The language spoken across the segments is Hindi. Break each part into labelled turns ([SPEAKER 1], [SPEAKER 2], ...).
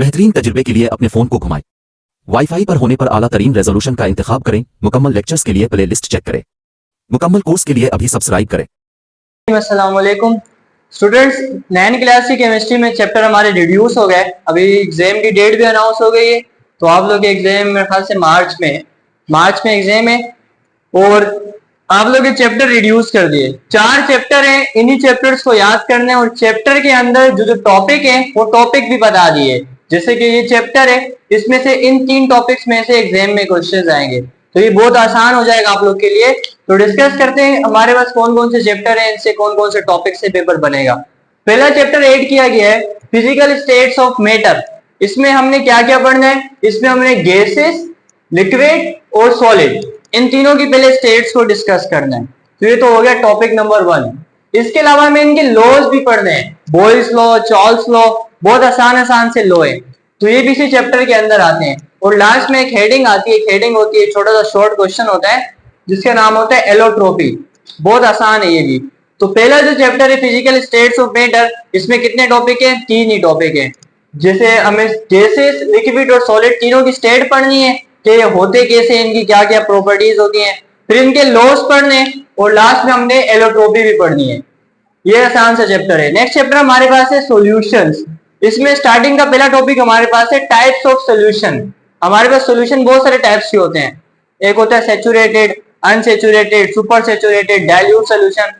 [SPEAKER 1] बेहतरीन तजुर्बे के लिए अपने फ़ोन को घुमाएं। वाईफाई पर होने पर आला तरीन रेजोल्यूशन का इंतखाब करें। मुकम्मल लेक्चर्स के लिए प्ले लिस्ट चेक करें। मुकम्मल कोर्स के लिए अभी सब्सक्राइब करें।
[SPEAKER 2] अस्सलाम वालेकुम स्टूडेंट्स, 9 क्लास की केमिस्ट्री में चैप्टर हमारे रिड्यूस हो गए। अभी एग्जाम की डेट भी अनाउंस हो गई है, तो आप लोग के एग्जाम मेरे ख्याल से मार्च में एग्जाम है और आप लोग ये चैप्टर रिड्यूस कर दिए। 4 चैप्टर हैं, इन्हीं चैप्टर्स को याद करने और चैप्टर के अंदर जो टॉपिक है वो टॉपिक भी बता दिए। जैसे कि ये चैप्टर है, इसमें से इन 3 टॉपिक्स में से एग्जाम में क्वेश्चंस आएंगे, तो ये बहुत आसान हो जाएगा आप लोग के लिए। तो डिस्कस करते हैं हमारे पास कौन कौन से चैप्टर हैं, इनसे कौन कौन से टॉपिक से पेपर बनेगा। पहला चैप्टर ऐड किया गया है फिजिकल स्टेट्स ऑफ मैटर। इसमें हमने क्या क्या पढ़ना है, इसमें हमने गैसेस, लिक्विड और सॉलिड, इन तीनों की पहले स्टेट्स को डिस्कस करना है। तो ये तो हो गया टॉपिक नंबर 1। इसके अलावा हमें इनके लॉज भी पढ़ने हैं, बॉयल्स लॉ, चार्ल्स लॉ, बहुत आसान से लॉ है, तो ये भी इसी चैप्टर के अंदर आते हैं। और लास्ट में एक हेडिंग आती है, एक हेडिंग होती है, छोटा सा शॉर्ट क्वेश्चन होता है जिसका नाम होता है एलोट्रोपी। बहुत आसान है ये भी। तो पहला जो चैप्टर है फिजिकल स्टेट्स ऑफ मैटर, इसमें कितने टॉपिक है? 3 ही टॉपिक है। जैसे हमें गैसेस, लिक्विड और सॉलिड तीनों की स्टेट पढ़नी है कि ये होते कैसे, इनकी क्या क्या प्रॉपर्टीज होती हैं, फिर इनके लॉज पढ़ने और लास्ट में हमने एलोट्रोपी भी पढ़नी है। ये आसान सा चैप्टर है। नेक्स्ट चैप्टर हमारे पास है सॉल्यूशंस। इसमें स्टार्टिंग का पहला टॉपिक हमारे पास है टाइप्स ऑफ सॉल्यूशन। हमारे पास सॉल्यूशन बहुत सारे टाइप्स के होते हैं। एक होता है saturated, unsaturated, super saturated, dilute solution.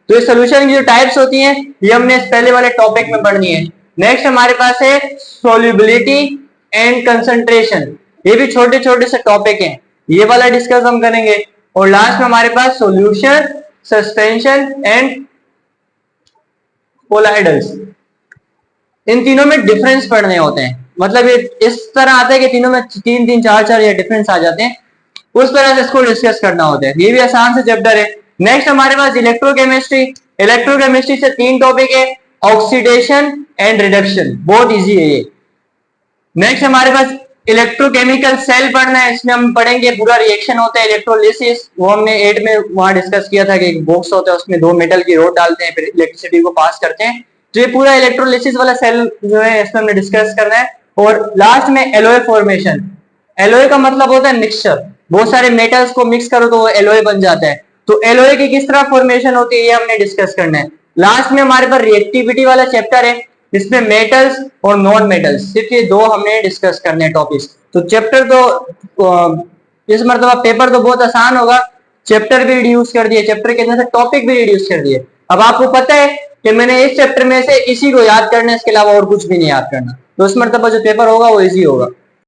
[SPEAKER 2] तो ये सॉल्यूशन की जो टाइप्स होती हैं ये हमने पहले वाले टॉपिक में पढ़नी है। नेक्स्ट हमारे पास है सॉल्युबिलिटी एंड कंसंट्रेशन। ये भी छोटे छोटे से टॉपिक हैं, ये वाला डिस्कस हम करेंगे। और लास्ट में हमारे पास सॉल्यूशन, सस्पेंशन एंड कोलाइडल्स। इन तीनों में डिफरेंस पढ़ने होते हैं, मतलब ये इस तरह आता है कि तीनों में 3 4 या डिफरेंस आ जाते हैं, उस तरह से इसको डिस्कस करना होता है। ये भी आसान से चैप्टर है। नेक्स्ट हमारे पास इलेक्ट्रोकेमिस्ट्री। इलेक्ट्रोकेमिस्ट्री से 3 टॉपिक है, ऑक्सीडेशन एंड रिडक्शन, बहुत इजी है ये। नेक्स्ट हमारे पास इलेक्ट्रोकेमिकल सेल पढ़ना है, इसमें हम पढ़ेंगे पूरा रिएक्शन होता है इलेक्ट्रोलिसिस। वो हमने 8 में वहां डिस्कस किया था कि एक बॉक्स होता है, उसमें 2 मेटल की रोड डालते हैं, फिर इलेक्ट्रिसिटी को पास करते हैं। तो ये पूरा इलेक्ट्रोलिसिस वाला सेल जो है इसमें हमने डिस्कस करना है। और लास्ट में एलॉय फॉर्मेशन। एलॉय का मतलब होता है मिक्सचर, बहुत सारे मेटल्स को मिक्स करो तो वो एलॉय बन जाता है। तो एलॉय की किस तरह फॉर्मेशन होती है ये हमने डिस्कस करना है। लास्ट में हमारे पास रिएक्टिविटी वाला चैप्टर है, इसमें मेटल्स और नॉन मेटल्स, सिर्फ ये 2 हमने डिस्कस करने हैं टॉपिक्स। तो चैप्टर तो इस मरतबा पेपर तो बहुत आसान होगा। चैप्टर भी रिड्यूस कर दिए, चैप्टर के अंदर से टॉपिक भी रिड्यूस कर दिए। अब आपको पता है कि मैंने इस चैप्टर में से इसी को याद करना है, इसके अलावा और कुछ भी नहीं याद करना। तो इस मरतबा जो पेपर होगा वो इजी होगा।